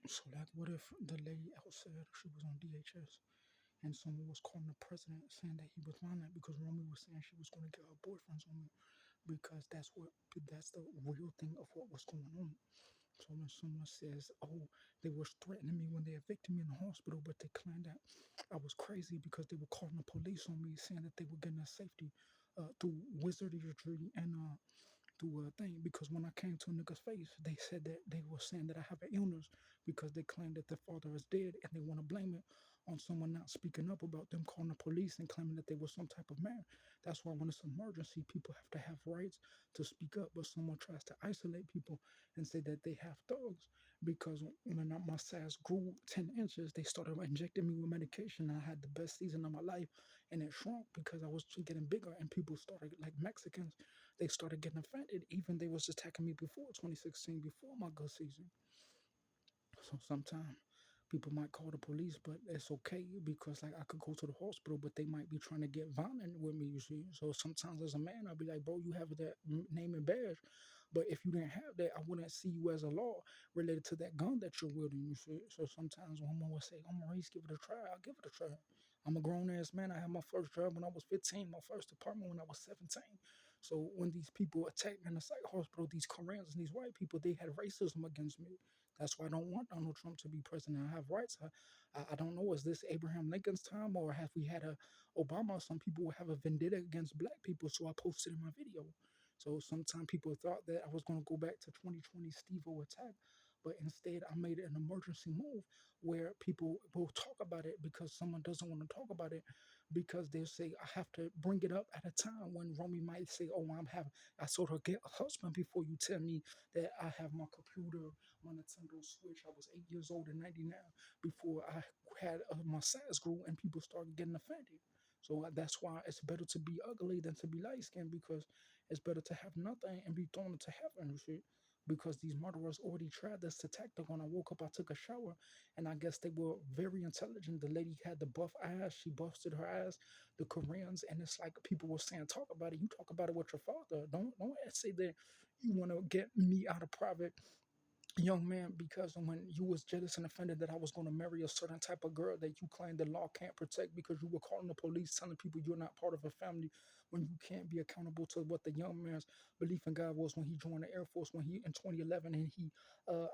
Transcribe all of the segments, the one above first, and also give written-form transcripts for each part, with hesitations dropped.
So, like, what if the lady outside, she was on DHS, and someone was calling the president saying that he was violent because Romy was saying she was going to get her boyfriends on me because that's the real thing of what was going on. So when someone says, "Oh, they were threatening me when they evicted me in the hospital," but they claimed that I was crazy because they were calling the police on me, saying that they were getting us safety through wizardry and through a thing. Because when I came to a nigga's face, they said that they were saying that I have an illness because they claimed that their father is dead and they want to blame it on someone not speaking up about them calling the police and claiming that they were some type of man. That's why when it's an emergency, people have to have rights to speak up, but someone tries to isolate people and say that they have thugs because when my size grew 10 inches, they started injecting me with medication. I had the best season of my life and it shrunk because I was getting bigger and people started, like Mexicans, they started getting offended. Even they was attacking me before 2016, before my good season. So sometimes people might call the police, but it's okay because like I could go to the hospital, but they might be trying to get violent with me. You see, so sometimes as a man, I'll be like, bro, you have that name and badge, but if you didn't have that, I wouldn't see you as a law related to that gun that you're wielding. You see, so sometimes when someone will say, "Oh, Maurice, give it a try," I'll give it a try. I'm a grown ass man. I had my first job when I was 15, my first apartment when I was 17. So when these people attacked me in the psych hospital, these Koreans and these white people, they had racism against me. That's why I don't want Donald Trump to be president. I have rights. I don't know. Is this Abraham Lincoln's time or have we had a Obama? Some people will have a vendetta against black people. So I posted in my video. So sometimes people thought that I was going to go back to 2020 Steve-O attack. But instead, I made an emergency move where people will talk about it because someone doesn't want to talk about it because they say I have to bring it up at a time when Romy might say, "Oh, I sort of get a husband before you tell me that I have my computer, my Nintendo Switch." I was 8 years old in '99 before I had my size grew and people started getting offended. So that's why it's better to be ugly than to be light skinned because it's better to have nothing and be thrown into heaven and shit. Because these murderers already tried this tactic. When I woke up, I took a shower, and I guess they were very intelligent. The lady had the buff eyes; she busted her eyes. The Koreans, and it's like people were saying, "Talk about it. You talk about it with your father. Don't say that you want to get me out of private, young man, because when you was jealous and offended that I was going to marry a certain type of girl that you claim the law can't protect because you were calling the police telling people you're not part of a family when you can't be accountable to what the young man's belief in God was when he joined the Air Force when he in 2011 and he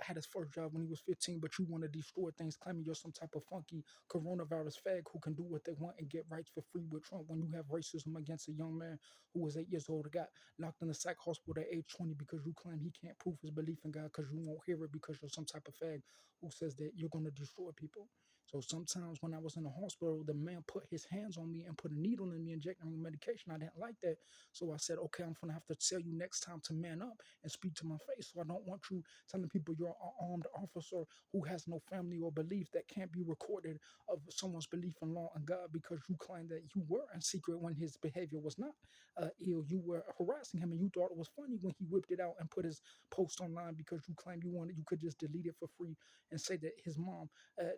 had his first job when he was 15, but you want to destroy things claiming you're some type of funky coronavirus fag who can do what they want and get rights for free with Trump when you have racism against a young man who was 8 years old, got locked in the psych hospital at age 20 because you claim he can't prove his belief in God because you won't hear it because you're some type of fag who says that you're going to destroy people. So sometimes when I was in the hospital, the man put his hands on me and put a needle in me, injecting me with medication. I didn't like that. So I said, okay, I'm going to have to tell you next time to man up and speak to my face. So I don't want you telling people you're an armed officer who has no family or belief that can't be recorded of someone's belief in law and God because you claim that you were in secret when his behavior was not ill. You were harassing him and you thought it was funny when he whipped it out and put his post online because you claimed you could just delete it for free and say that his mom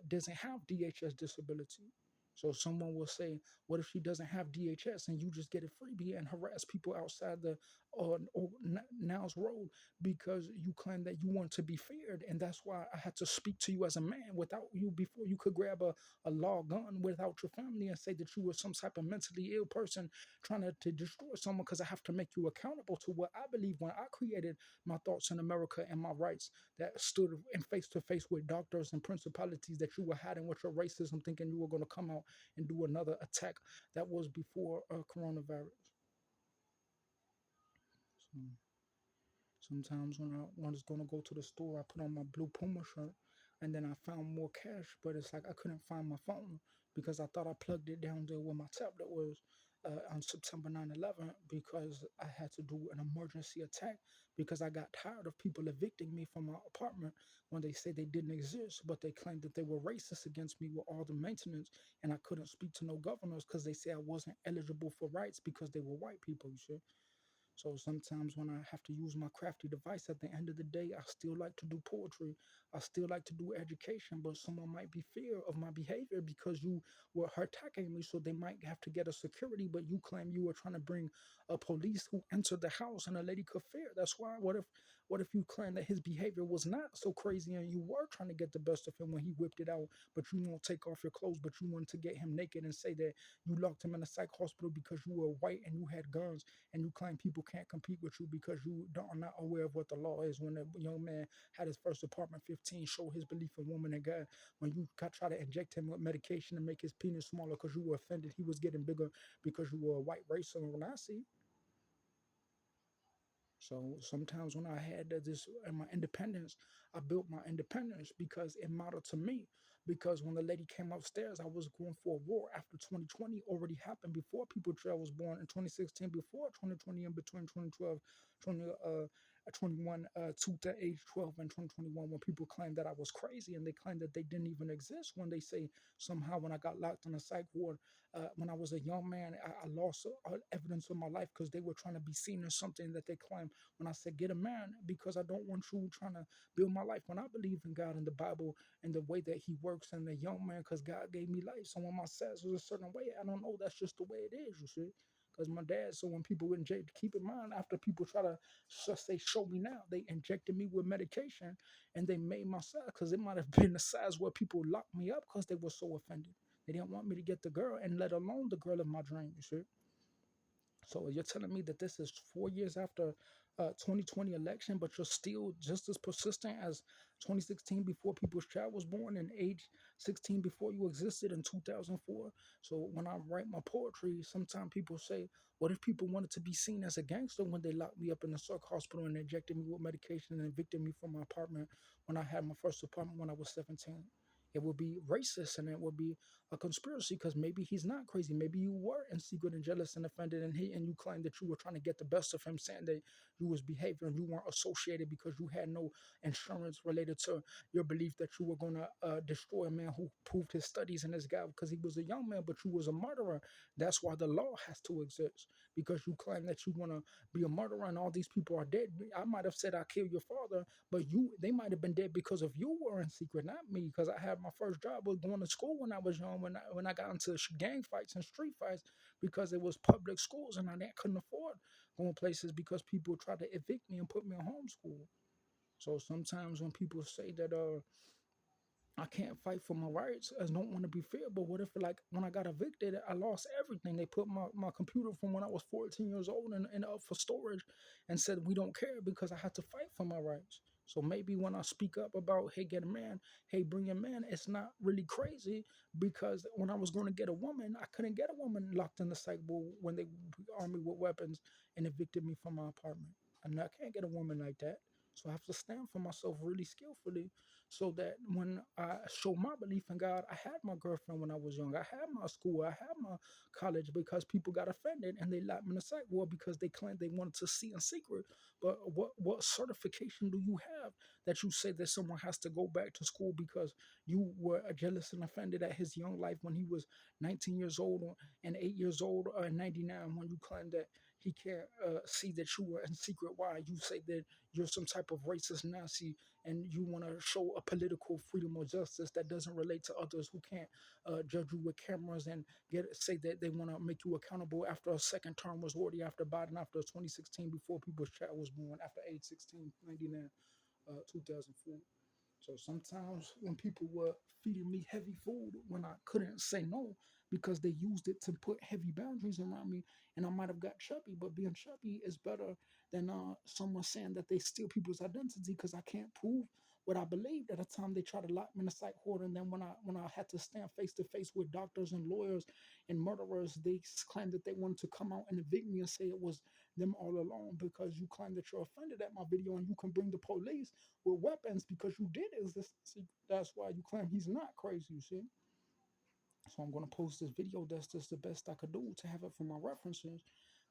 doesn't have DHS disability. So someone will say, what if she doesn't have DHS and you just get a freebie and harass people outside the Now's Road because you claim that you want to be feared. And that's why I had to speak to you as a man without you before you could grab a law gun without your family and say that you were some type of mentally ill person trying to destroy someone because I have to make you accountable to what I believe when I created my thoughts in America and my rights that stood in face to face with doctors and principalities that you were hiding with your racism, thinking you were going to come out and do another attack that was before coronavirus. So sometimes when I was going to go to the store, I put on my blue Puma shirt and then I found more cash, but it's like I couldn't find my phone because I thought I plugged it down there where my tablet was on September 9/11 because I had to do an emergency attack because I got tired of people evicting me from my apartment when they said they didn't exist, but they claimed that they were racist against me with all the maintenance and I couldn't speak to no governors because they said I wasn't eligible for rights because they were white people, you see. So sometimes when I have to use my crafty device at the end of the day, I still like to do poetry. I still like to do education, but someone might be fear of my behavior because you were attacking me. So they might have to get a security, but you claim you were trying to bring a police who entered the house and a lady could fear. That's why What if you claim that his behavior was not so crazy and you were trying to get the best of him when he whipped it out, but you won't take off your clothes, but you wanted to get him naked and say that you locked him in a psych hospital because you were white and you had guns, and you claim people can't compete with you because you are not aware of what the law is. When a young man had his first apartment 15, show his belief in woman and God, when you try to inject him with medication and make his penis smaller because you were offended he was getting bigger because you were a white race. So when I see, so sometimes when I had this in my independence, I built my independence because it mattered to me. Because when the lady came upstairs, I was going for a war after 2020 already happened before People Trail was born in 2016, before 2020, in between 2012, 20, 21, to the age 12 and 2021, when people claimed that I was crazy and they claimed that they didn't even exist. When they say somehow when I got locked in a psych ward, when I was a young man, I lost evidence of my life because they were trying to be seen as something that they claimed. When I said, get a man, because I don't want you trying to build my life. When I believe in God and the Bible and the way that He works and the young man, because God gave me life. So when my sex was a certain way, I don't know. That's just the way it is, you see. Because my dad, so when people inject, keep in mind, after people try to say, show me now, they injected me with medication and they made my size, because it might have been the size where people locked me up because they were so offended. They didn't want me to get the girl, and let alone the girl of my dream, you see. So you're telling me that this is 4 years after 2020 election, but you're still just as persistent as 2016 before People's Child was born and age 16 before you existed in 2004. So when I write my poetry, sometimes people say, what if people wanted to be seen as a gangster when they locked me up in the psych hospital and injected me with medication and evicted me from my apartment when I had my first apartment when I was 17? It would be racist and it would be a conspiracy because maybe he's not crazy. Maybe you were in secret and jealous and offended, and you claimed that you were trying to get the best of him, saying that you was behavior and you weren't associated because you had no insurance related to your belief that you were going to destroy a man who proved his studies in his God because he was a young man, but you was a murderer. That's why the law has to exist, because you claim that you want to be a murderer and all these people are dead. I might have said I killed your father, but they might have been dead because of you were in secret, not me. Because I had my first job was going to school when I was young. When I got into gang fights and street fights because it was public schools and I couldn't afford going places because people tried to evict me and put me in homeschool. So sometimes when people say that I can't fight for my rights, I don't want to be fair. But what if, like, when I got evicted, I lost everything? They put my computer from when I was 14 years old and up for storage and said, we don't care because I had to fight for my rights. So maybe when I speak up about, hey, get a man, hey, bring a man, it's not really crazy because when I was going to get a woman, I couldn't get a woman locked in the psych ward when they armed me with weapons and evicted me from my apartment. And I can't get a woman like that. So I have to stand for myself really skillfully so that when I show my belief in God, I had my girlfriend when I was young. I had my school. I had my college because people got offended and they locked me in the psych ward because they claimed they wanted to see in secret. But what certification do you have that you say that someone has to go back to school because you were jealous and offended at his young life when he was 19 years old and 8 years old or 99 when you claim that he can't see that you were in secret? Why you say that you're some type of racist Nazi and you want to show a political freedom or justice that doesn't relate to others who can't judge you with cameras and say that they want to make you accountable after a second term was already after Biden, after 2016, before People's Child was born, after age 16, 99, 2004. So sometimes when people were feeding me heavy food when I couldn't say no because they used it to put heavy boundaries around me, and I might have got chubby, but being chubby is better than someone saying that they steal people's identity because I can't prove what I believed at the time they tried to lock me in a psych ward. And then when I had to stand face to face with doctors and lawyers and murderers, they claimed that they wanted to come out and evict me and say it was them all along because you claim that you're offended at my video and you can bring the police with weapons because you did exist. See, that's why you claim he's not crazy, you see. So I'm gonna post this video. That's just the best I could do to have it for my references,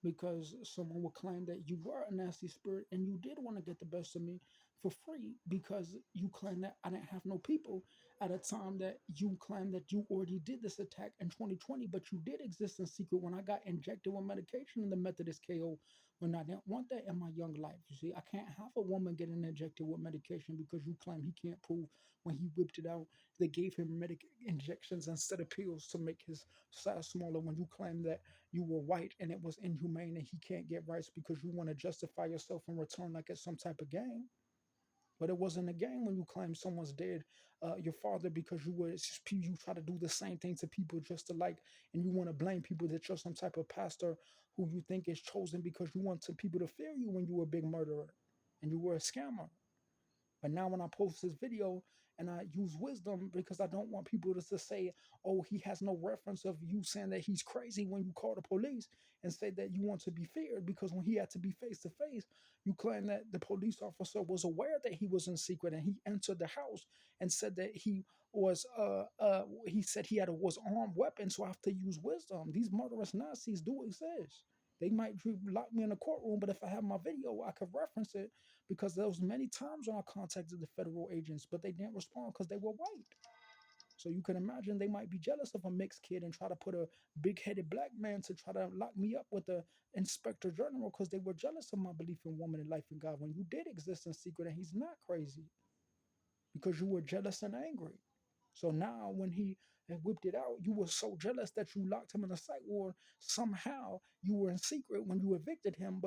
because someone will claim that you were a nasty spirit and you did want to get the best of me for free because you claim that I didn't have no people at a time that you claim that you already did this attack in 2020, but you did exist in secret when I got injected with medication in the Methodist KO when I didn't want that in my young life. You see, I can't have a woman getting injected with medication because you claim he can't prove when he whipped it out. They gave him injections instead of pills to make his size smaller when you claim that you were white and it was inhumane and he can't get rights because you want to justify yourself in return like it's some type of game. But it wasn't a game when you claim someone's dead, your father, because you try to do the same thing to people just to like, and you want to blame people that you're some type of pastor who you think is chosen because you want to people to fear you when you were a big murderer and you were a scammer. But now when I post this video and I use wisdom because I don't want people to just say, oh, he has no reference of you saying that he's crazy when you call the police and say that you want to be feared because when he had to be face to face, you claim that the police officer was aware that he was in secret and he entered the house and said that he said he had a was armed weapon, so I have to use wisdom. These murderous Nazis do exist. They might lock me in a courtroom, but if I have my video, I could reference it because there was many times when I contacted the federal agents, but they didn't respond because they were white. So you can imagine they might be jealous of a mixed kid and try to put a big-headed black man to try to lock me up with the inspector general because they were jealous of my belief in woman and life in God when you did exist in secret and he's not crazy because you were jealous and angry. So now when he had whipped it out, you were so jealous that you locked him in a psych ward. Somehow you were in secret when you evicted him,